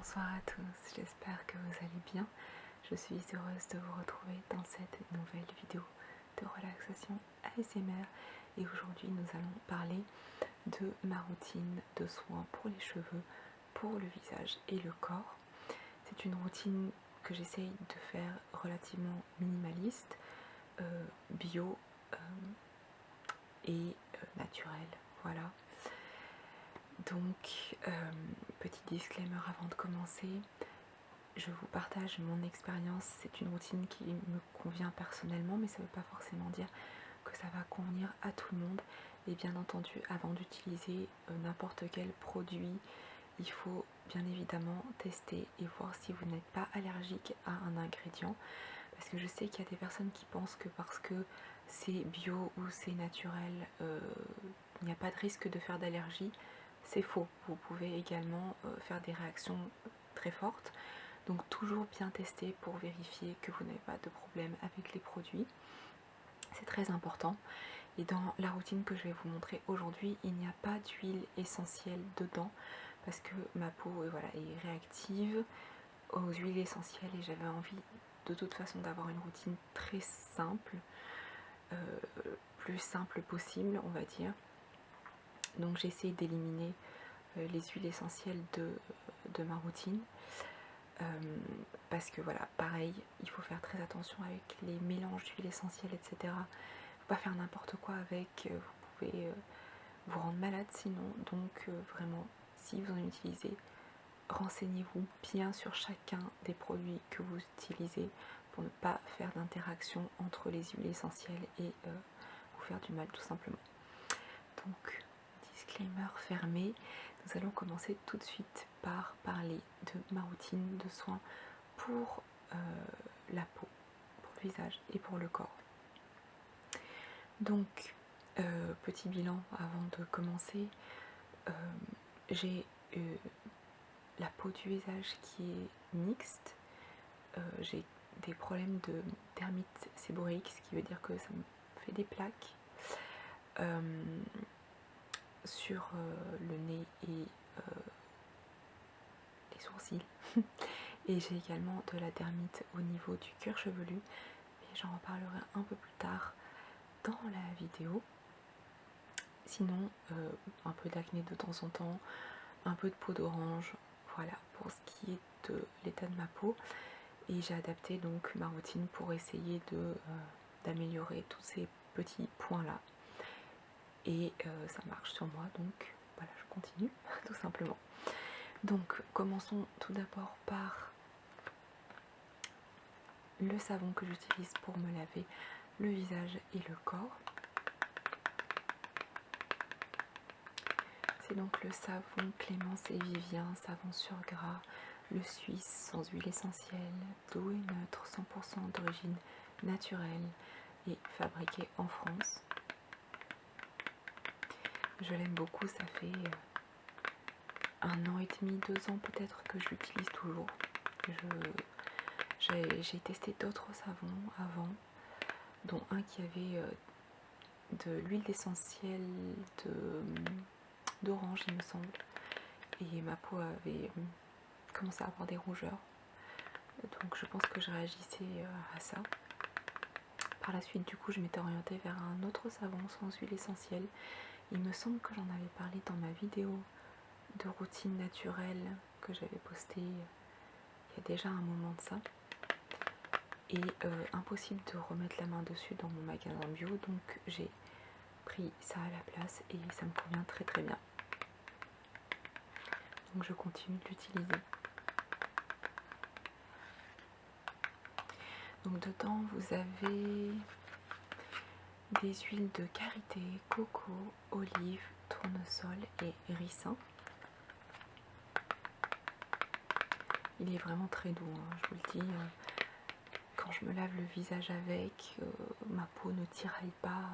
Bonsoir à tous, j'espère que vous allez bien. Je suis heureuse de vous retrouver dans cette nouvelle vidéo de relaxation ASMR et aujourd'hui nous allons parler de ma routine de soins pour les cheveux, pour le visage et le corps. C'est une routine que j'essaye de faire relativement minimaliste, bio et naturelle, voilà. Donc, petit disclaimer avant de commencer, je vous partage mon expérience, c'est une routine qui me convient personnellement, mais ça ne veut pas forcément dire que ça va convenir à tout le monde. Et bien entendu, avant d'utiliser n'importe quel produit, il faut bien évidemment tester et voir si vous n'êtes pas allergique à un ingrédient. Parce que je sais qu'il y a des personnes qui pensent que parce que c'est bio ou c'est naturel, il n'y a pas de risque de faire d'allergie. C'est faux, vous pouvez également faire des réactions très fortes. Donc toujours bien tester pour vérifier que vous n'avez pas de problème avec les produits. C'est très important. Et dans la routine que je vais vous montrer aujourd'hui, il n'y a pas d'huile essentielle dedans parce que ma peau est réactive aux huiles essentielles et j'avais envie de toute façon d'avoir une routine très simple, plus simple possible on va dire. Donc j'ai essayé d'éliminer les huiles essentielles de ma routine. Parce que voilà, pareil, il faut faire très attention avec les mélanges d'huiles essentielles, etc. Il ne faut pas faire n'importe quoi avec, vous pouvez vous rendre malade sinon. Donc vraiment, si vous en utilisez, renseignez-vous bien sur chacun des produits que vous utilisez pour ne pas faire d'interaction entre les huiles essentielles et vous faire du mal tout simplement. Donc, disclaimer fermé, nous allons commencer tout de suite par parler de ma routine de soins pour la peau, pour le visage et pour le corps. Donc, petit bilan avant de commencer, j'ai la peau du visage qui est mixte, j'ai des problèmes de dermite séborréique, ce qui veut dire que ça me fait des plaques sur le nez et les sourcils. Et j'ai également de la dermite au niveau du cuir chevelu, mais j'en reparlerai un peu plus tard dans la vidéo. Sinon, un peu d'acné de temps en temps, un peu de peau d'orange, voilà pour ce qui est de l'état de ma peau. Et j'ai adapté donc ma routine pour essayer d'améliorer tous ces petits points là. Et ça marche sur moi, donc voilà, je continue tout simplement. Donc commençons tout d'abord par le savon que j'utilise pour me laver le visage et le corps. C'est donc le savon Clémence et Vivien, savon sur gras, le suisse sans huile essentielle, doux et neutre, 100% d'origine naturelle et fabriqué en France. Je l'aime beaucoup, ça fait 1 an et demi, 2 ans peut-être que je l'utilise toujours. J'ai testé d'autres savons avant, dont un qui avait de l'huile essentielle d'orange il me semble, et ma peau avait commencé à avoir des rougeurs, donc je pense que je réagissais à ça. Par la suite du coup je m'étais orientée vers un autre savon sans huile essentielle. Il me semble que j'en avais parlé dans ma vidéo de routine naturelle que j'avais postée il y a déjà un moment de ça. Et impossible de remettre la main dessus dans mon magasin bio, donc j'ai pris ça à la place et ça me convient très très bien. Donc je continue de l'utiliser. Donc dedans vous avez des huiles de karité, coco, olive, tournesol et ricin. Il est vraiment très doux, hein, je vous le dis. Quand je me lave le visage avec, ma peau ne tiraille pas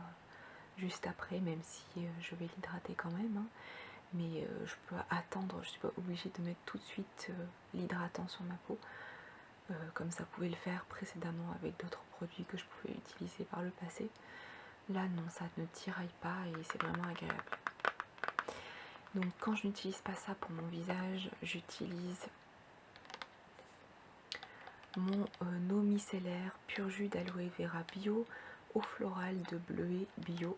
juste après, même si je vais l'hydrater quand même. Hein. Mais je peux attendre, je ne suis pas obligée de mettre tout de suite l'hydratant sur ma peau, comme ça pouvait le faire précédemment avec d'autres produits que je pouvais utiliser par le passé. Là non, ça ne tiraille pas et c'est vraiment agréable. Donc quand je n'utilise pas ça pour mon visage, j'utilise mon eau micellaire pur jus d'aloe vera bio, eau florale de bleuet bio.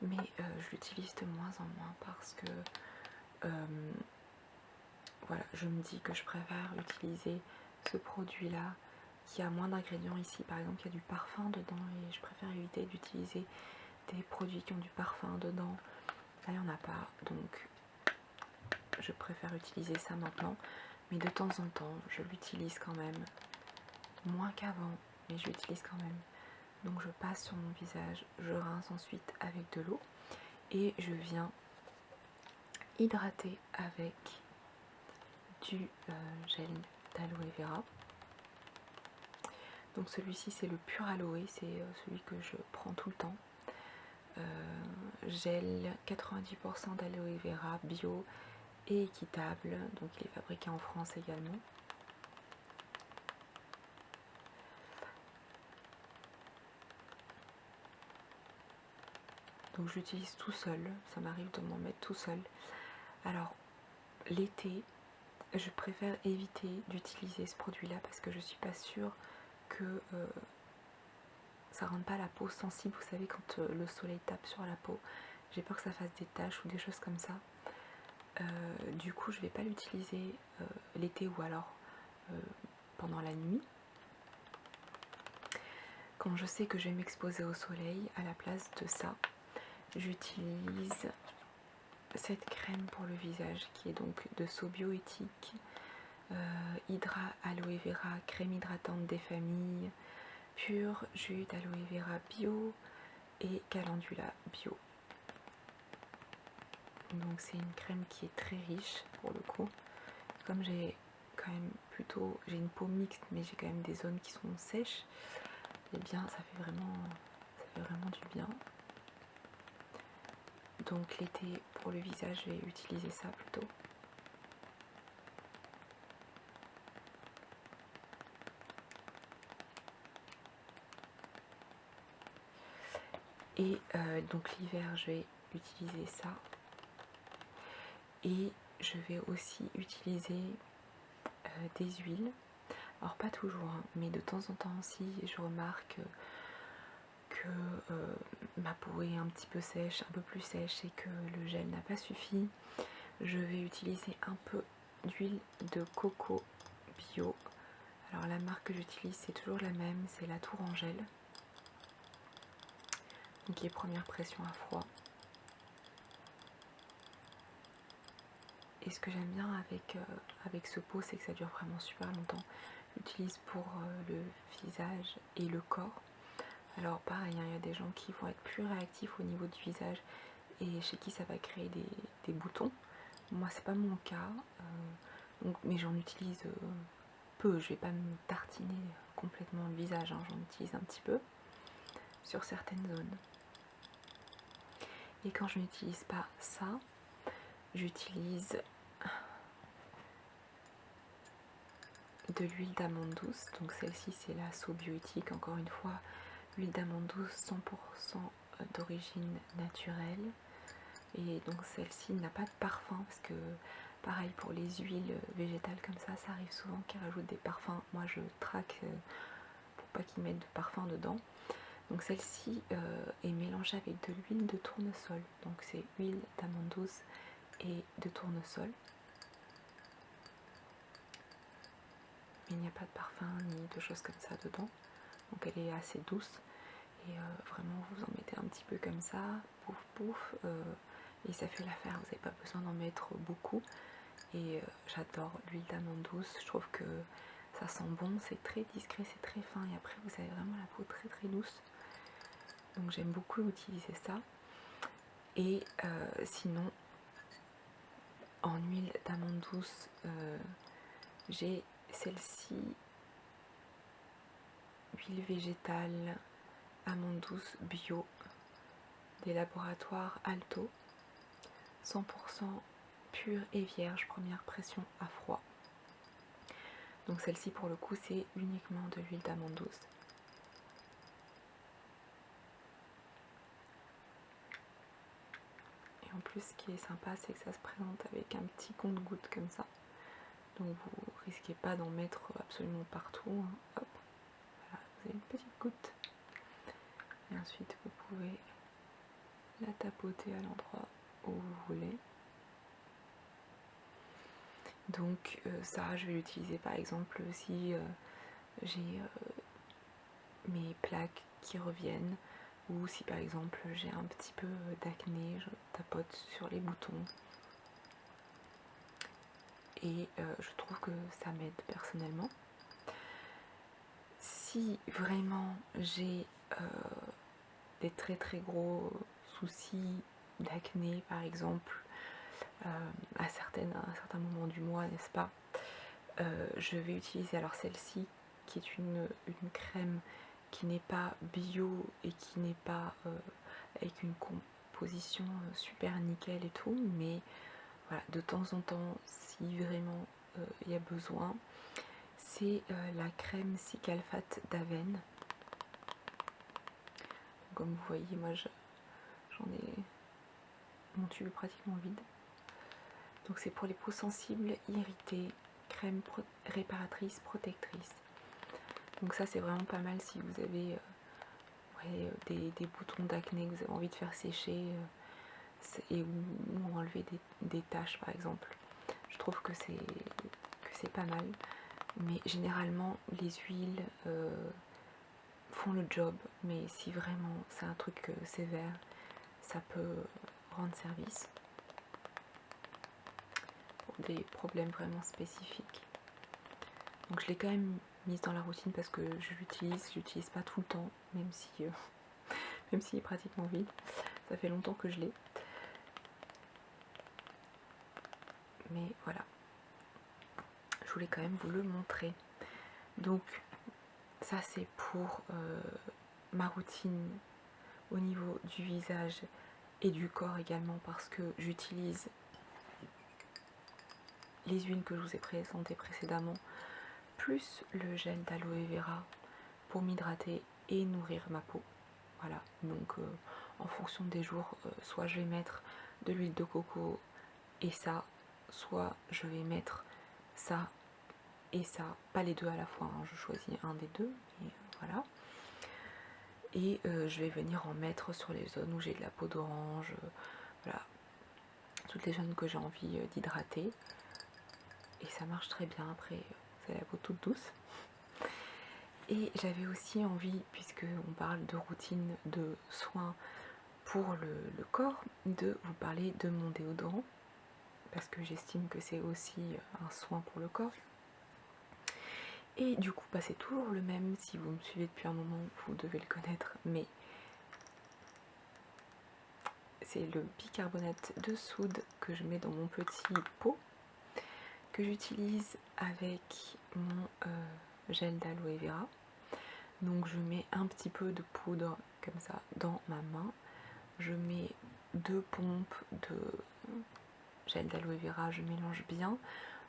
Mais je l'utilise de moins en moins parce que voilà, je me dis que je préfère utiliser ce produit là qui a moins d'ingrédients. Ici par exemple il y a du parfum dedans et je préfère éviter d'utiliser des produits qui ont du parfum dedans. Là il n'y en a pas, donc je préfère utiliser ça maintenant, mais de temps en temps je l'utilise quand même, moins qu'avant, mais je l'utilise quand même. Donc je passe sur mon visage, je rince ensuite avec de l'eau et je viens hydrater avec du gel d'aloe vera. Donc celui-ci c'est le pur aloe, c'est celui que je prends tout le temps. Gel 90% d'aloe vera bio et équitable, donc il est fabriqué en France également. Donc j'utilise tout seul, ça m'arrive de m'en mettre tout seul. Alors l'été, je préfère éviter d'utiliser ce produit là parce que je suis pas sûre que ça rende pas la peau sensible. Vous savez, quand le soleil tape sur la peau, j'ai peur que ça fasse des taches ou des choses comme ça. Du coup je vais pas l'utiliser l'été ou alors pendant la nuit. Quand je sais que je vais m'exposer au soleil, à la place de ça, j'utilise cette crème pour le visage qui est donc de Sobioéthique, Hydra Aloe Vera, crème hydratante des familles, pur jus d'aloe vera bio et calendula bio. Donc c'est une crème qui est très riche pour le coup. Comme j'ai quand même plutôt, j'ai une peau mixte mais j'ai quand même des zones qui sont sèches, et bien ça fait vraiment du bien. Donc l'été pour le visage je vais utiliser ça plutôt. Et donc l'hiver je vais utiliser ça. Et je vais aussi utiliser des huiles. Alors pas toujours, hein, mais de temps en temps aussi je remarque que ma peau est un petit peu sèche, un peu plus sèche et que le gel n'a pas suffi. Je vais utiliser un peu d'huile de coco bio. Alors la marque que j'utilise c'est toujours la même, c'est la Tourangelle. Donc les premières pressions à froid. Et ce que j'aime bien avec ce pot, c'est que ça dure vraiment super longtemps. J'utilise pour le visage et le corps. Alors pareil, il y a des gens qui vont être plus réactifs au niveau du visage et chez qui ça va créer des boutons. Moi c'est pas mon cas, mais j'en utilise peu. Je vais pas me tartiner complètement le visage, hein, j'en utilise un petit peu sur certaines zones. Et quand je n'utilise pas ça, j'utilise de l'huile d'amande douce. Donc celle-ci c'est la Sobioéthique, encore une fois, l'huile d'amande douce 100% d'origine naturelle. Et donc celle-ci n'a pas de parfum parce que pareil pour les huiles végétales comme ça arrive souvent qu'ils rajoutent des parfums. Moi je traque pour pas qu'ils mettent de parfum dedans. Donc celle-ci est mélangée avec de l'huile de tournesol. Donc c'est huile d'amande douce et de tournesol. Mais il n'y a pas de parfum ni de choses comme ça dedans. Donc elle est assez douce. Et vraiment vous en mettez un petit peu comme ça, pouf pouf, et ça fait l'affaire, vous n'avez pas besoin d'en mettre beaucoup. Et j'adore l'huile d'amande douce, je trouve que ça sent bon, c'est très discret, c'est très fin et après vous avez vraiment la peau très très douce. Donc j'aime beaucoup utiliser ça. Et sinon en huile d'amande douce, j'ai celle-ci, huile végétale amande douce bio des laboratoires Alto, 100% pure et vierge, première pression à froid. Donc celle-ci pour le coup c'est uniquement de l'huile d'amande douce. Et en plus ce qui est sympa c'est que ça se présente avec un petit compte-gouttes comme ça. Donc vous risquez pas d'en mettre absolument partout. Hein. Hop, voilà, vous avez une petite goutte. Et ensuite vous pouvez la tapoter à l'endroit où vous voulez. Donc ça je vais l'utiliser par exemple si j'ai mes plaques qui reviennent, ou si par exemple j'ai un petit peu d'acné, je tapote sur les boutons. Et je trouve que ça m'aide personnellement. Si vraiment j'ai des très gros soucis d'acné par exemple, à un certain moment du mois, n'est-ce pas, je vais utiliser alors celle-ci qui est une crème qui n'est pas bio et qui n'est pas avec une composition super nickel et tout, mais voilà, de temps en temps, si vraiment il y a besoin, c'est la crème Cicalfate d'Aven. Comme vous voyez, moi j'en ai mon tube est pratiquement vide. Donc c'est pour les peaux sensibles, irritées, crème réparatrice, protectrice. Donc ça c'est vraiment pas mal si vous avez des boutons d'acné que vous avez envie de faire sécher et ou enlever des taches par exemple. Je trouve que c'est pas mal. Mais généralement les huiles font le job, mais si vraiment c'est un truc sévère, ça peut rendre service pour des problèmes vraiment spécifiques. Donc je l'ai quand même mise dans la routine parce que je l'utilise pas tout le temps, même si même s'il est pratiquement vide. Ça fait longtemps que je l'ai. Mais voilà. Je voulais quand même vous le montrer. Donc ça c'est pour ma routine au niveau du visage et du corps également, parce que j'utilise les huiles que je vous ai présentées précédemment, plus le gel d'aloe vera pour m'hydrater et nourrir ma peau. Voilà, donc en fonction des jours, soit je vais mettre de l'huile de coco et ça, soit je vais mettre ça et ça, pas les deux à la fois, hein, je choisis un des deux, mais voilà. Et je vais venir en mettre sur les zones où j'ai de la peau d'orange, voilà, toutes les zones que j'ai envie d'hydrater. Et ça marche très bien, après c'est la peau toute douce. Et j'avais aussi envie, puisque on parle de routine de soins pour le corps, de vous parler de mon déodorant, parce que j'estime que c'est aussi un soin pour le corps. Et du coup, bah, c'est toujours le même, si vous me suivez depuis un moment, vous devez le connaître, mais c'est le bicarbonate de soude que je mets dans mon petit pot, que j'utilise avec mon gel d'aloe vera. Donc je mets un petit peu de poudre comme ça dans ma main, je mets 2 pompes de gel d'aloe vera, je mélange bien,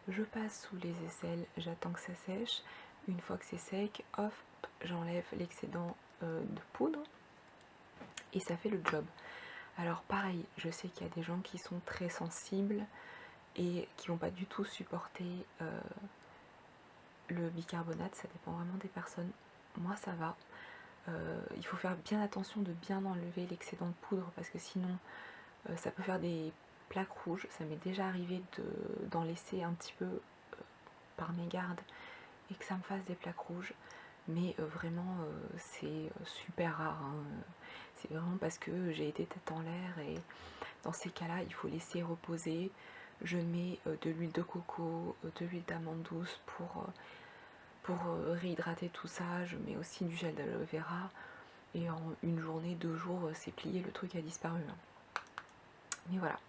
je passe sous les aisselles, j'attends que ça sèche. Une fois que c'est sec, hop, j'enlève l'excédent de poudre et ça fait le job. Alors pareil, je sais qu'il y a des gens qui sont très sensibles et qui vont pas du tout supporter le bicarbonate, ça dépend vraiment des personnes. Moi ça va. Il faut faire bien attention de bien enlever l'excédent de poudre parce que sinon ça peut faire des plaques rouges. Ça m'est déjà arrivé d'en laisser un petit peu par mégarde et que ça me fasse des plaques rouges, mais vraiment c'est super rare, hein. C'est vraiment parce que j'ai été tête en l'air et dans ces cas-là il faut laisser reposer. Je mets de l'huile de coco, de l'huile d'amande douce pour réhydrater tout ça. Je mets aussi du gel d'aloe vera et en une journée, 2 jours, c'est plié, le truc a disparu, hein. Mais voilà.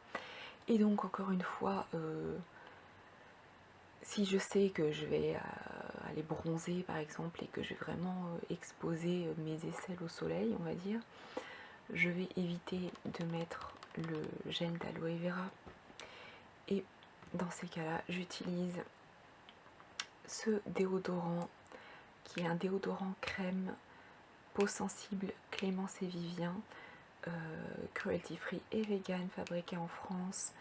Et donc encore une fois, Si je sais que je vais aller bronzer par exemple et que je vais vraiment exposer mes aisselles au soleil, on va dire, je vais éviter de mettre le gel d'aloe vera. Et dans ces cas-là, j'utilise ce déodorant qui est un déodorant crème peau sensible Clémence et Vivien, cruelty free et vegan, fabriqué en France,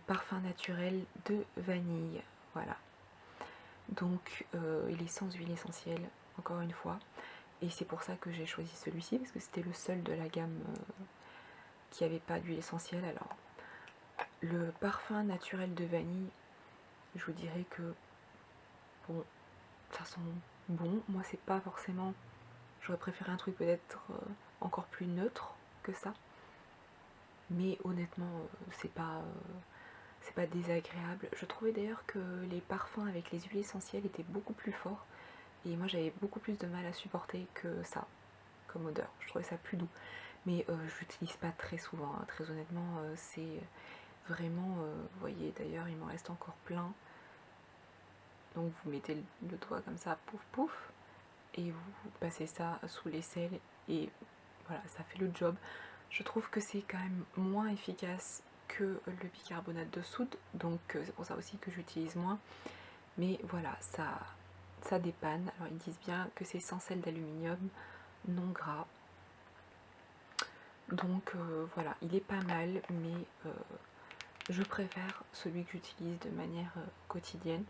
parfum naturel de vanille. Voilà. Donc il est sans huile essentielle, encore une fois. Et c'est pour ça que j'ai choisi celui-ci, parce que c'était le seul de la gamme qui n'avait pas d'huile essentielle. Alors, le parfum naturel de vanille, je vous dirais que, bon, ça sent bon. Moi, c'est pas forcément... J'aurais préféré un truc peut-être encore plus neutre que ça. Mais honnêtement, c'est pas désagréable. Je trouvais d'ailleurs que les parfums avec les huiles essentielles étaient beaucoup plus forts. Et moi, j'avais beaucoup plus de mal à supporter que ça, comme odeur. Je trouvais ça plus doux. Mais je l'utilise pas très souvent, hein. Très honnêtement, c'est vraiment... vous voyez, d'ailleurs, il m'en reste encore plein. Donc vous mettez le doigt comme ça, pouf pouf, et vous passez ça sous l'aisselle et voilà, ça fait le job. Je trouve que c'est quand même moins efficace que le bicarbonate de soude, donc c'est pour ça aussi que j'utilise moins. Mais voilà, ça dépanne. Alors ils disent bien que c'est sans sel d'aluminium, non gras. Donc voilà, il est pas mal, mais je préfère celui que j'utilise de manière quotidienne.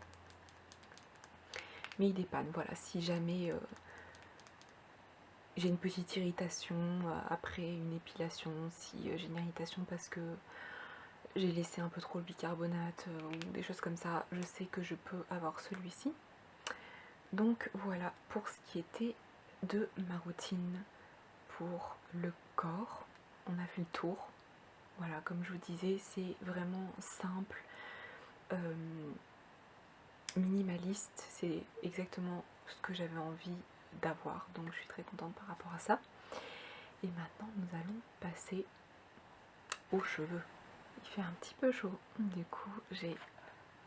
Mais il dépanne, voilà, si jamais j'ai une petite irritation après une épilation, si j'ai une irritation parce que j'ai laissé un peu trop le bicarbonate ou des choses comme ça, je sais que je peux avoir celui-ci. Donc voilà pour ce qui était de ma routine pour le corps. On a fait le tour. Voilà, comme je vous disais, c'est vraiment simple, minimaliste, c'est exactement ce que j'avais envie d'avoir, donc je suis très contente par rapport à ça. Et maintenant nous allons passer aux cheveux. Il fait un petit peu chaud, du coup j'ai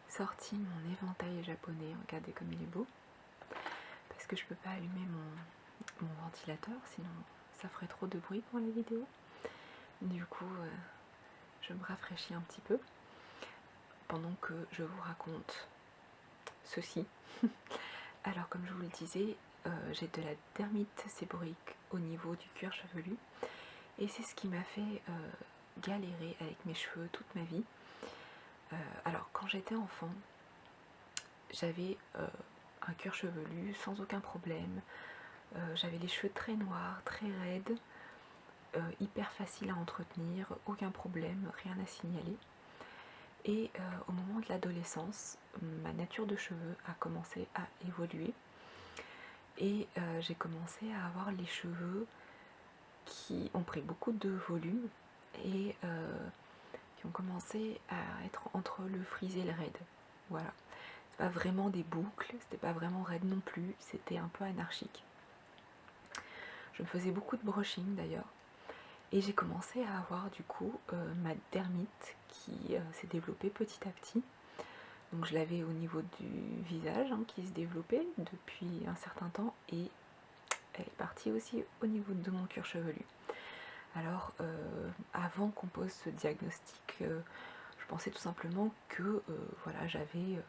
sorti mon éventail japonais, regardez comme il est beau, parce que je peux pas allumer mon ventilateur, sinon ça ferait trop de bruit pour la vidéo. Du coup je me rafraîchis un petit peu pendant que je vous raconte ceci. Alors comme je vous le disais, j'ai de la dermite séborique au niveau du cuir chevelu et c'est ce qui m'a fait galérer avec mes cheveux toute ma vie. Alors quand j'étais enfant, j'avais un cuir chevelu sans aucun problème, j'avais les cheveux très noirs, très raides, hyper facile à entretenir, aucun problème, rien à signaler. Et au moment de l'adolescence, ma nature de cheveux a commencé à évoluer et j'ai commencé à avoir les cheveux qui ont pris beaucoup de volume et qui ont commencé à être entre le frisé et le raide. Voilà. C'est pas vraiment des boucles, c'était pas vraiment raide non plus, c'était un peu anarchique. Je me faisais beaucoup de brushing d'ailleurs. Et j'ai commencé à avoir du coup ma dermite qui s'est développée petit à petit. Donc je l'avais au niveau du visage hein, qui se développait depuis un certain temps et elle est partie aussi au niveau de mon cuir chevelu. Alors avant qu'on pose ce diagnostic, je pensais tout simplement que voilà, j'avais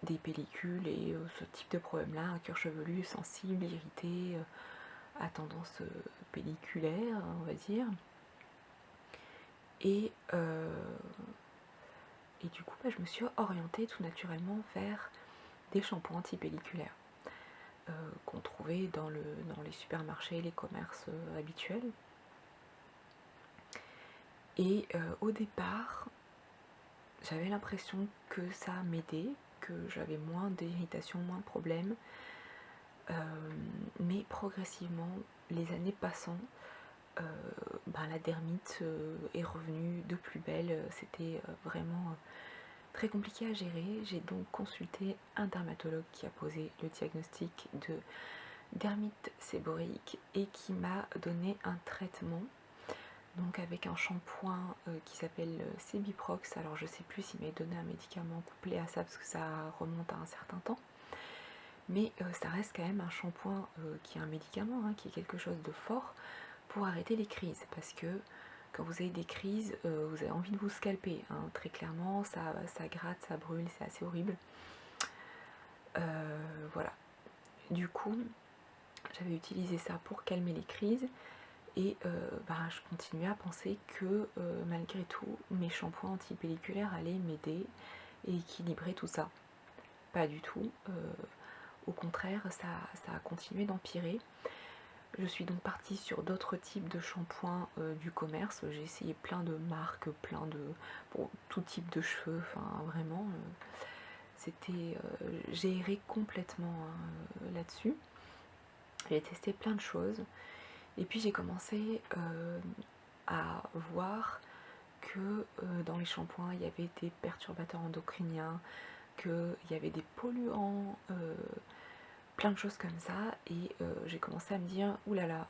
des pellicules et ce type de problème là, un cuir chevelu sensible, irrité, à tendance pelliculaire, on va dire. Et du coup, je me suis orientée tout naturellement vers des shampoings antipelliculaires qu'on trouvait dans les supermarchés, les commerces habituels. Et au départ, j'avais l'impression que ça m'aidait, que j'avais moins d'irritation, moins de problèmes. Mais progressivement, les années passant, la dermite est revenue de plus belle. C'était vraiment très compliqué à gérer. J'ai donc consulté un dermatologue qui a posé le diagnostic de dermite séborique et qui m'a donné un traitement. donc avec un shampoing qui s'appelle Sebiprox. Alors je sais plus s'il m'a donné un médicament couplé à ça parce que ça remonte à un certain temps, mais ça reste quand même un shampoing qui est un médicament, hein, qui est quelque chose de fort pour arrêter les crises, parce que quand vous avez des crises, vous avez envie de vous scalper, hein, très clairement, ça gratte, ça brûle, c'est assez horrible. Voilà. Du coup, j'avais utilisé ça pour calmer les crises, et je continuais à penser que malgré tout, mes shampoings antipelliculaires allaient m'aider et équilibrer tout ça. Pas du tout. Au contraire, ça a continué d'empirer. Je suis donc partie sur d'autres types de shampoings du commerce. J'ai essayé plein de marques, pour tout type de cheveux, enfin vraiment, j'ai erré complètement, hein, là-dessus. J'ai testé plein de choses, et puis j'ai commencé à voir que dans les shampoings il y avait des perturbateurs endocriniens, qu'il y avait des polluants, plein de choses comme ça, et j'ai commencé à me dire oulala,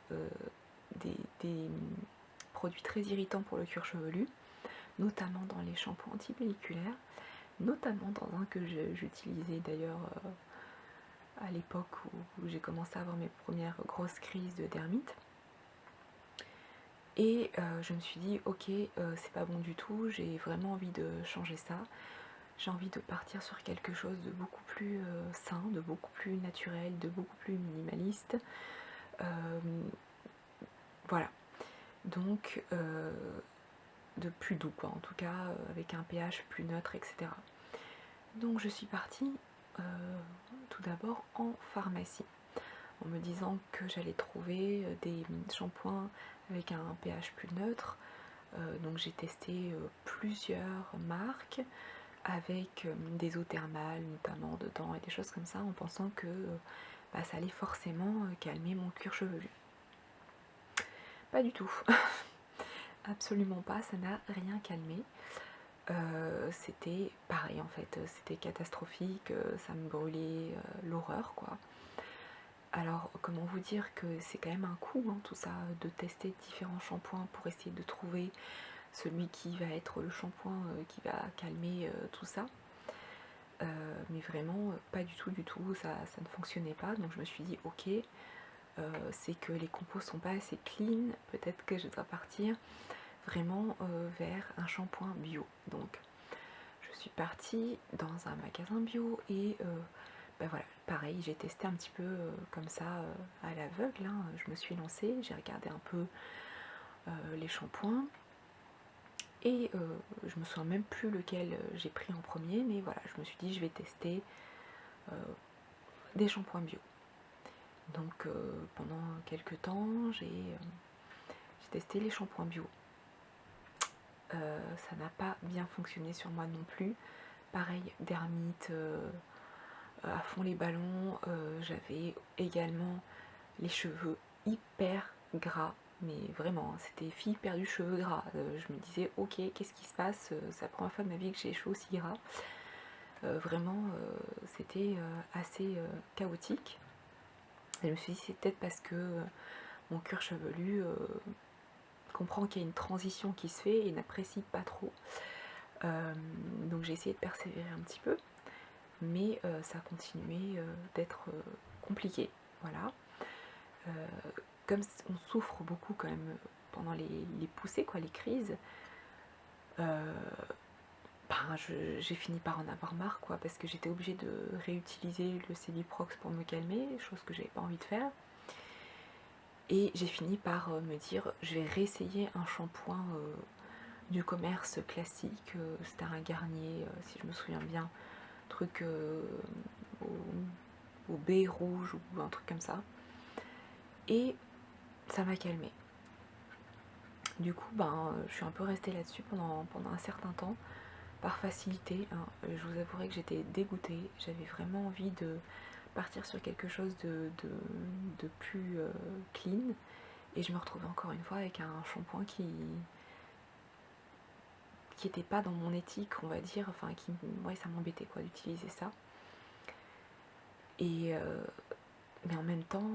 des produits très irritants pour le cuir chevelu, notamment dans les shampoings antipelliculaires, notamment dans un que j'utilisais d'ailleurs à l'époque où j'ai commencé à avoir mes premières grosses crises de dermite. Et je me suis dit ok, c'est pas bon du tout, j'ai vraiment envie de changer ça. J'ai envie de partir sur quelque chose de beaucoup plus sain, de beaucoup plus naturel, de beaucoup plus minimaliste. Voilà. Donc de plus doux quoi, en tout cas avec un pH plus neutre, etc. Donc je suis partie tout d'abord en pharmacie, en me disant que j'allais trouver des shampoings avec un pH plus neutre. Donc j'ai testé plusieurs marques avec des eaux thermales notamment dedans et des choses comme ça, en pensant que ça allait forcément calmer mon cuir chevelu. Pas du tout. Absolument pas, ça n'a rien calmé. C'était pareil en fait, c'était catastrophique, ça me brûlait l'horreur quoi. Alors comment vous dire que c'est quand même un coût, hein, tout ça, de tester différents shampoings pour essayer de trouver celui qui va être le shampoing qui va calmer tout ça. Mais vraiment pas du tout, ça ne fonctionnait pas, donc je me suis dit ok, c'est que les compos sont pas assez clean, peut-être que je dois partir vraiment vers un shampoing bio. Donc je suis partie dans un magasin bio et voilà, pareil, j'ai testé un petit peu comme ça à l'aveugle, hein. Je me suis lancée, j'ai regardé un peu les shampoings, et je me souviens même plus lequel j'ai pris en premier, mais voilà, je me suis dit je vais tester des shampoings bio. Donc pendant quelques temps j'ai testé les shampoings bio. Ça n'a pas bien fonctionné sur moi non plus. Pareil, dermite à fond les ballons. J'avais également les cheveux hyper gras, mais vraiment, c'était fille perdue cheveux gras. Je me disais ok, qu'est-ce qui se passe, c'est la première fois de ma vie que j'ai les cheveux aussi gras. Vraiment, c'était assez chaotique. Et je me suis dit c'est peut-être parce que mon cuir chevelu comprend qu'il y a une transition qui se fait et n'apprécie pas trop. Donc j'ai essayé de persévérer un petit peu, mais ça a continué d'être compliqué. Voilà. Comme on souffre beaucoup quand même pendant les poussées, quoi, les crises, j'ai fini par en avoir marre, quoi, parce que j'étais obligée de réutiliser le Sebiprox pour me calmer, chose que j'avais pas envie de faire. Et j'ai fini par me dire, je vais réessayer un shampoing du commerce classique. C'était un Garnier, si je me souviens bien, truc au baie rouge ou un truc comme ça. Et ça m'a calmée. Du coup, je suis un peu restée là-dessus pendant un certain temps, par facilité, hein. Je vous avouerai que j'étais dégoûtée. J'avais vraiment envie de partir sur quelque chose de plus clean. Et je me retrouvais encore une fois avec un shampoing qui était pas dans mon éthique, on va dire. Enfin, ça m'embêtait quoi d'utiliser ça. Et mais en même temps,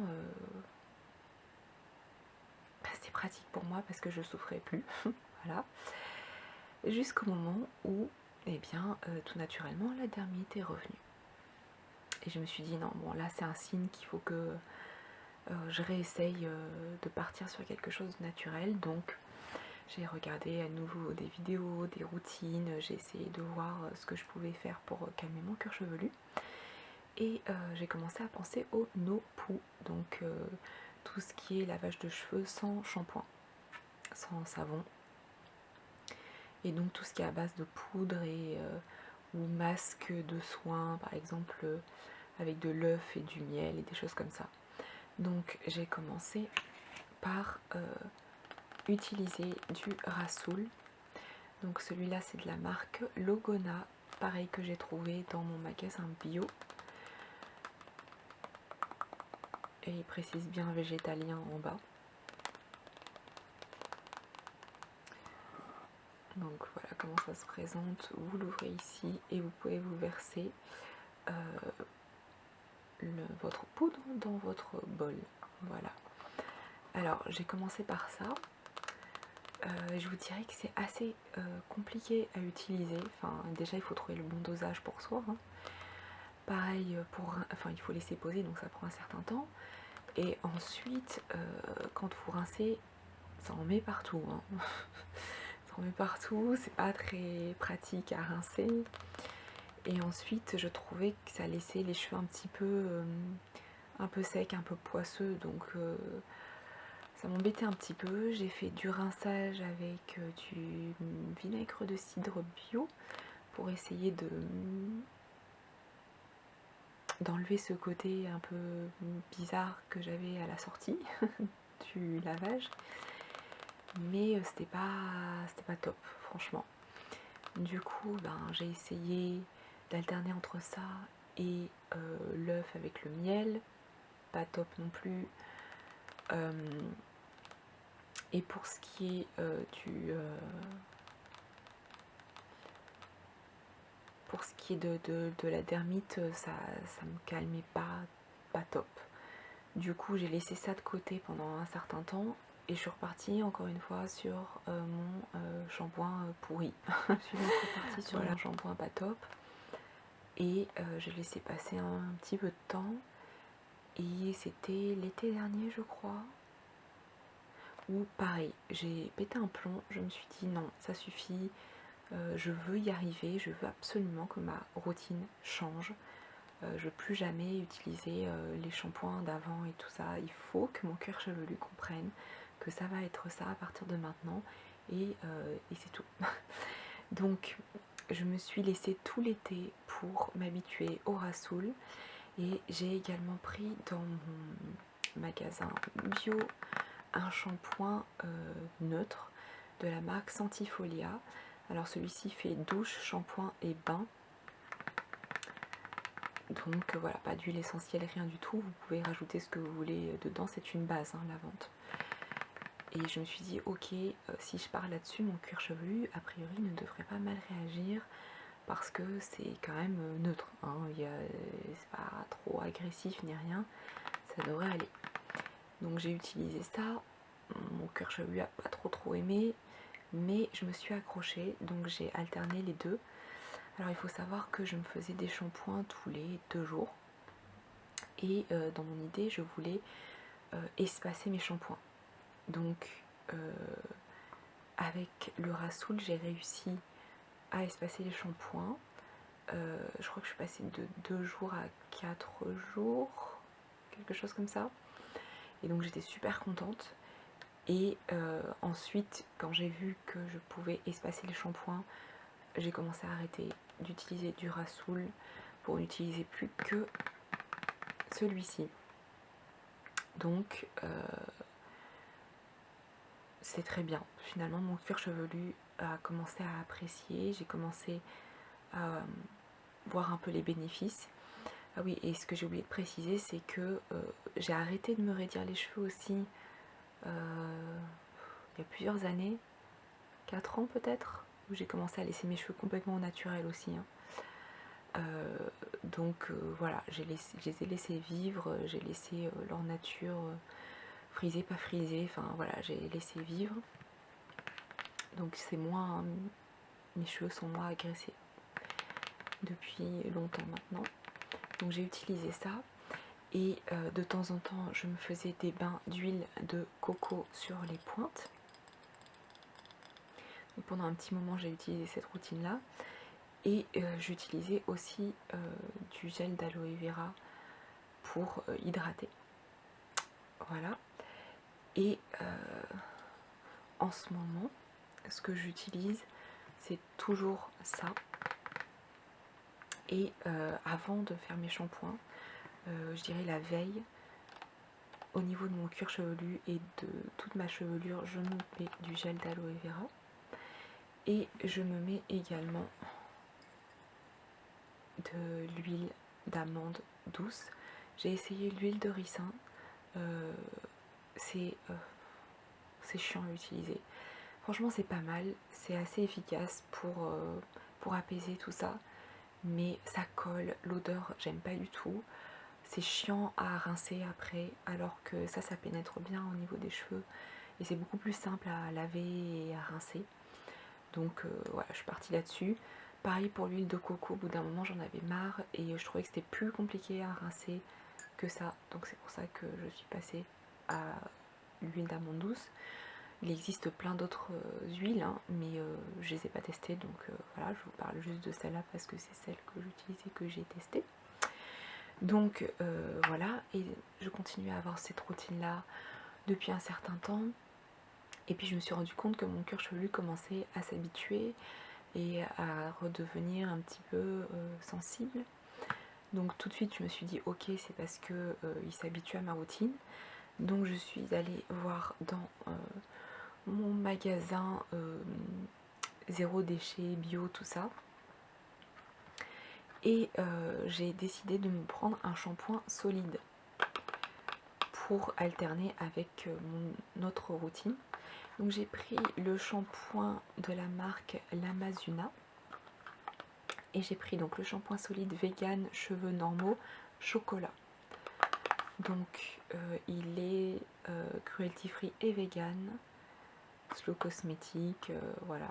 pratique pour moi parce que je souffrais plus. Voilà. Jusqu'au moment où, eh bien, tout naturellement, la dermite est revenue. Et je me suis dit, non, bon, là, c'est un signe qu'il faut que je réessaye de partir sur quelque chose de naturel. Donc, j'ai regardé à nouveau des vidéos, des routines, j'ai essayé de voir ce que je pouvais faire pour calmer mon cuir chevelu. Et j'ai commencé à penser au no-poo, donc tout ce qui est lavage de cheveux sans shampoing, sans savon. Et donc tout ce qui est à base de poudre et ou masque de soins, par exemple avec de l'œuf et du miel et des choses comme ça. Donc j'ai commencé par utiliser du Rasoul. Donc celui-là c'est de la marque Logona, pareil que j'ai trouvé dans mon magasin bio. Et il précise bien végétalien en bas. Donc voilà comment ça se présente. Vous l'ouvrez ici et vous pouvez vous verser votre poudre dans votre bol. Voilà. Alors j'ai commencé par ça. Je vous dirais que c'est assez compliqué à utiliser. Enfin, déjà il faut trouver le bon dosage pour soi. Hein. Pareil enfin il faut laisser poser, donc ça prend un certain temps. Et ensuite, quand vous rincez, ça en met partout. Hein. Ça en met partout, c'est pas très pratique à rincer. Et ensuite, je trouvais que ça laissait les cheveux un peu secs, un peu poisseux, donc ça m'embêtait un petit peu. J'ai fait du rinçage avec du vinaigre de cidre bio pour essayer d'enlever ce côté un peu bizarre que j'avais à la sortie du lavage. Mais c'était pas top, franchement. Du coup, ben, j'ai essayé d'alterner entre ça et l'œuf avec le miel. Pas top non plus. Et pour ce qui est pour ce qui est de la dermite, ça me calmait pas top. Du coup, j'ai laissé ça de côté pendant un certain temps et je suis repartie encore une fois sur mon shampoing pourri. Je suis donc repartie sur un shampoing pas top et j'ai laissé passer un petit peu de temps et c'était l'été dernier, je crois. Où pareil, j'ai pété un plomb, je me suis dit non, ça suffit, je veux y arriver, je veux absolument que ma routine change. Je veux plus jamais utiliser les shampoings d'avant et tout ça. Il faut que mon cuir chevelu comprenne que ça va être ça à partir de maintenant et c'est tout. Donc je me suis laissée tout l'été pour m'habituer au Rasoul et j'ai également pris dans mon magasin bio un shampoing neutre de la marque Santifolia. Alors celui-ci fait douche, shampoing et bain. Donc voilà, pas d'huile essentielle, rien du tout. Vous pouvez rajouter ce que vous voulez dedans, c'est une base, hein, la vente. Et je me suis dit, ok, si je pars là-dessus, mon cuir chevelu, a priori, ne devrait pas mal réagir parce que c'est quand même neutre. Hein. C'est pas trop agressif ni rien, ça devrait aller. Donc j'ai utilisé ça. Mon cuir chevelu a pas trop aimé, mais je me suis accrochée, donc j'ai alterné les deux. Alors il faut savoir que je me faisais des shampoings tous les 2 jours et dans mon idée je voulais espacer mes shampoings. Donc avec le Rasoul j'ai réussi à espacer les shampoings. Je crois que je suis passée de 2 jours à 4 jours, quelque chose comme ça. Et donc j'étais super contente. Et ensuite, quand j'ai vu que je pouvais espacer les shampoings, j'ai commencé à arrêter d'utiliser du Rasoul pour n'utiliser plus que celui-ci. Donc c'est très bien. Finalement, mon cuir chevelu a commencé à apprécier. J'ai commencé à voir un peu les bénéfices. Ah oui, et ce que j'ai oublié de préciser, c'est que j'ai arrêté de me raidir les cheveux aussi il y a plusieurs années, 4 ans peut-être, où j'ai commencé à laisser mes cheveux complètement au naturel aussi. Hein. Donc voilà, je les ai laissés vivre, j'ai laissé leur nature frisé, pas frisé, enfin voilà, j'ai laissé vivre. Donc c'est moins, mes cheveux sont moins agressés depuis longtemps maintenant. Donc j'ai utilisé ça. Et de temps en temps, je me faisais des bains d'huile de coco sur les pointes. Donc pendant un petit moment, j'ai utilisé cette routine-là. Et j'utilisais aussi du gel d'aloe vera pour hydrater. Voilà. Et en ce moment, ce que j'utilise, c'est toujours ça. Et avant de faire mes shampoings, je dirais la veille, au niveau de mon cuir chevelu et de toute ma chevelure, je me mets du gel d'aloe vera. Et je me mets également de l'huile d'amande douce. J'ai essayé l'huile de ricin. C'est chiant à utiliser. Franchement, c'est pas mal. C'est assez efficace pour apaiser tout ça. Mais ça colle. L'odeur, j'aime pas du tout. C'est chiant à rincer après. Alors que ça pénètre bien au niveau des cheveux. Et c'est beaucoup plus simple à laver et à rincer. Donc voilà, je suis partie là-dessus. Pareil pour l'huile de coco, au bout d'un moment j'en avais marre et je trouvais que c'était plus compliqué à rincer que ça. Donc c'est pour ça que je suis passée à l'huile d'amande douce. Il existe plein d'autres huiles, hein, mais je les ai pas testées. Donc voilà, je vous parle juste de celle-là parce que c'est celle que j'utilise et que j'ai testée. Donc voilà, et je continue à avoir cette routine-là depuis un certain temps. Et puis je me suis rendu compte que mon cuir chevelu commençait à s'habituer et à redevenir un petit peu sensible. Donc tout de suite je me suis dit ok, c'est parce que il s'habitue à ma routine. Donc je suis allée voir dans mon magasin zéro déchet, bio, tout ça. Et j'ai décidé de me prendre un shampoing solide pour alterner avec mon autre routine. Donc j'ai pris le shampoing de la marque Lamazuna. Et j'ai pris donc le shampoing solide vegan cheveux normaux chocolat. Donc il est cruelty free et vegan, slow cosmétique, voilà.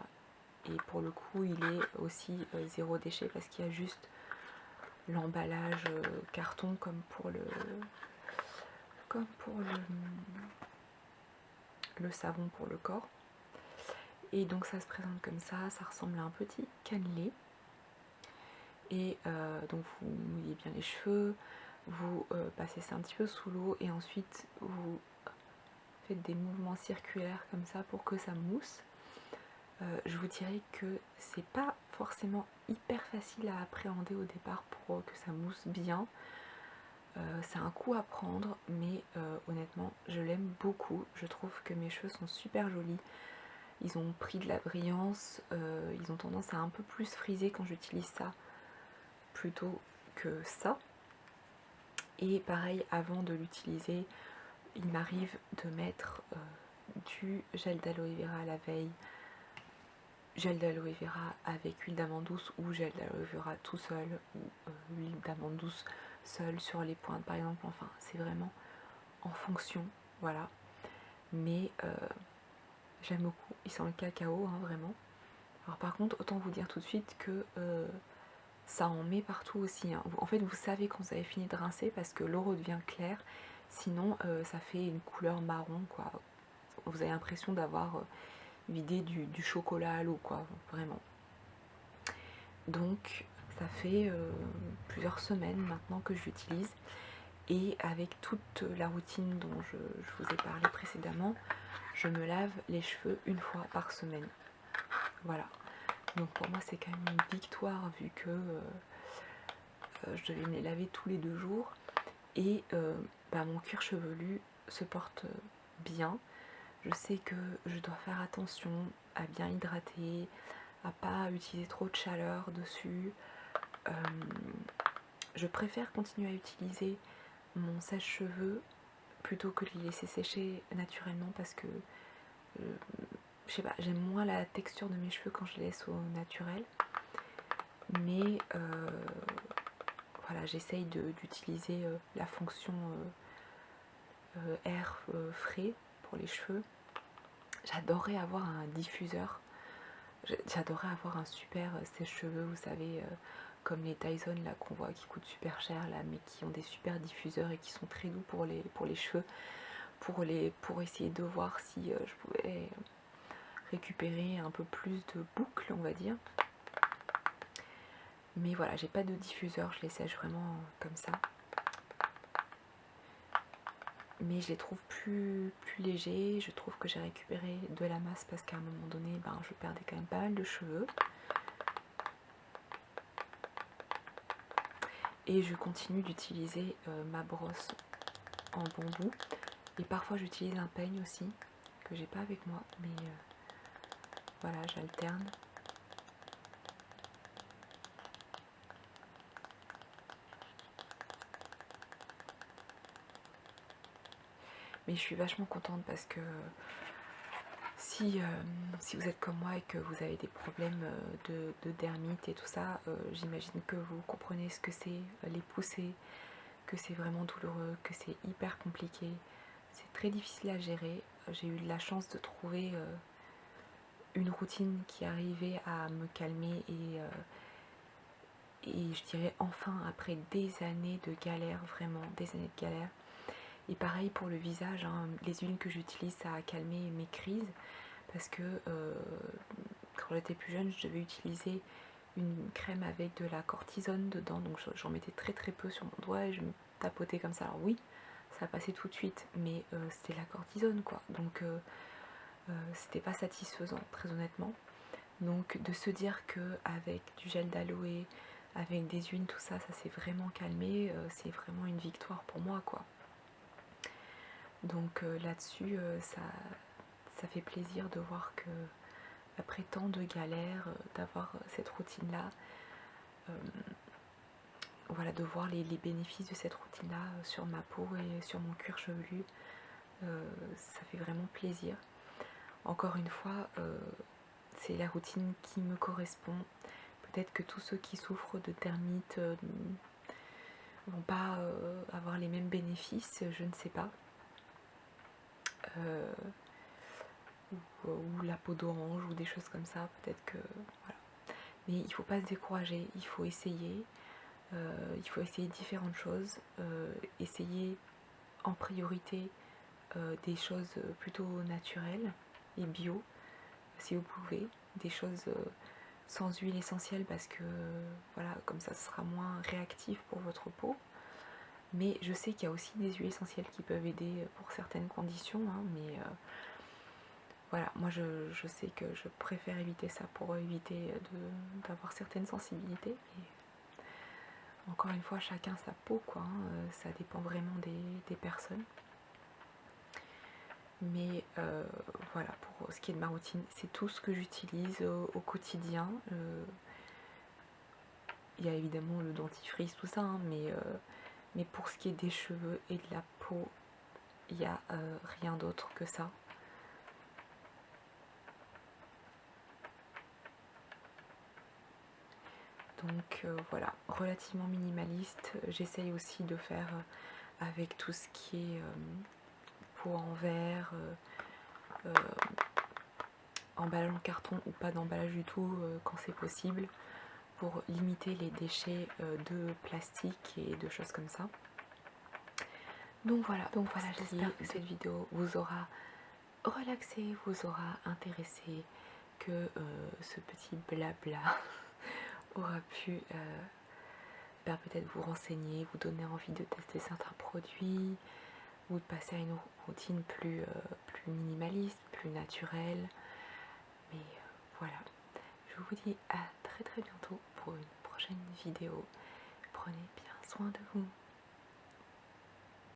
Et pour le coup il est aussi zéro déchet parce qu'il y a juste l'emballage carton comme pour le savon pour le corps. Et donc ça se présente comme ça ressemble à un petit cannelé. Et donc vous mouillez bien les cheveux, vous passez ça un petit peu sous l'eau et ensuite vous faites des mouvements circulaires comme ça pour que ça mousse. Je vous dirais que c'est pas forcément hyper facile à appréhender au départ pour que ça mousse bien. C'est un coup à prendre, mais honnêtement je l'aime beaucoup. Je trouve que mes cheveux sont super jolis. Ils ont pris de la brillance, ils ont tendance à un peu plus friser quand j'utilise ça plutôt que ça. Et pareil, avant de l'utiliser, il m'arrive de mettre du gel d'aloe vera la veille, gel d'aloe vera avec huile d'amande douce ou gel d'aloe vera tout seul ou huile d'amande douce seule sur les pointes par exemple. Enfin c'est vraiment en fonction, voilà. Mais j'aime beaucoup, il sent le cacao hein, vraiment. Alors par contre autant vous dire tout de suite que ça en met partout aussi hein. En fait vous savez quand vous avez fini de rincer parce que l'eau redevient claire, sinon ça fait une couleur marron quoi. Vous avez l'impression d'avoir vidé du chocolat à l'eau quoi, vraiment. Donc ça fait plusieurs semaines maintenant que je l'utilise et avec toute la routine dont je vous ai parlé précédemment, je me lave les cheveux une fois par semaine. Voilà. Donc pour moi c'est quand même une victoire vu que je devais me les laver tous les 2 jours et mon cuir chevelu se porte bien. Je sais que je dois faire attention à bien hydrater, à pas utiliser trop de chaleur dessus. Je préfère continuer à utiliser mon sèche-cheveux plutôt que de les laisser sécher naturellement parce que je sais pas, j'aime moins la texture de mes cheveux quand je les laisse au naturel. Mais voilà, j'essaye d'utiliser la fonction air frais pour les cheveux. J'adorerais avoir un diffuseur. J'adorerais avoir un super sèche-cheveux, vous savez, comme les Dyson là qu'on voit qui coûtent super cher là, mais qui ont des super diffuseurs et qui sont très doux pour les cheveux, pour essayer de voir si je pouvais récupérer un peu plus de boucles, on va dire. Mais voilà, j'ai pas de diffuseur, je les sèche vraiment comme ça. Mais je les trouve plus légers, je trouve que j'ai récupéré de la masse parce qu'à un moment donné, ben, je perdais quand même pas mal de cheveux. Et je continue d'utiliser ma brosse en bambou. Et parfois j'utilise un peigne aussi, que j'ai pas avec moi, mais voilà, j'alterne. Mais je suis vachement contente parce que si vous êtes comme moi et que vous avez des problèmes de dermite et tout ça, j'imagine que vous comprenez ce que c'est, les poussées, que c'est vraiment douloureux, que c'est hyper compliqué. C'est très difficile à gérer. J'ai eu de la chance de trouver une routine qui arrivait à me calmer et je dirais enfin après des années de galère, vraiment des années de galère. Et pareil pour le visage, hein, les huiles que j'utilise, ça a calmé mes crises parce que quand j'étais plus jeune, je devais utiliser une crème avec de la cortisone dedans, donc j'en mettais très très peu sur mon doigt et je me tapotais comme ça. Alors oui, ça passait tout de suite, mais c'était la cortisone quoi, donc c'était pas satisfaisant très honnêtement. Donc de se dire que avec du gel d'aloe, avec des huiles, tout ça, ça s'est vraiment calmé, c'est vraiment une victoire pour moi quoi. Donc là-dessus, ça fait plaisir de voir que après tant de galères, d'avoir cette routine-là, voilà, de voir les bénéfices de cette routine-là sur ma peau et sur mon cuir chevelu, ça fait vraiment plaisir. Encore une fois, c'est la routine qui me correspond. Peut-être que tous ceux qui souffrent de dermite vont pas avoir les mêmes bénéfices, je ne sais pas. Ou la peau d'orange ou des choses comme ça, peut-être que voilà. Mais il ne faut pas se décourager, il faut essayer différentes choses, essayer en priorité des choses plutôt naturelles et bio si vous pouvez, des choses sans huile essentielle parce que voilà, comme ça ce sera moins réactif pour votre peau. Mais je sais qu'il y a aussi des huiles essentielles qui peuvent aider pour certaines conditions, hein, mais voilà, moi je sais que je préfère éviter ça pour éviter d'avoir certaines sensibilités. Et encore une fois, chacun sa peau, quoi, hein, ça dépend vraiment des personnes. Mais voilà, pour ce qui est de ma routine, c'est tout ce que j'utilise au quotidien. Il y a évidemment le dentifrice, tout ça, hein, mais pour ce qui est des cheveux et de la peau, il n'y a rien d'autre que ça. Donc voilà, relativement minimaliste. J'essaye aussi de faire avec tout ce qui est pot en verre, emballage en carton ou pas d'emballage du tout quand c'est possible, pour limiter les déchets de plastique et de choses comme ça. Donc voilà, j'espère que cette vidéo vous aura relaxé, vous aura intéressé, que ce petit blabla aura pu peut-être vous renseigner, vous donner envie de tester certains produits ou de passer à une routine plus minimaliste, plus naturelle. Mais voilà, je vous dis à très très bientôt pour une prochaine vidéo. Prenez bien soin de vous.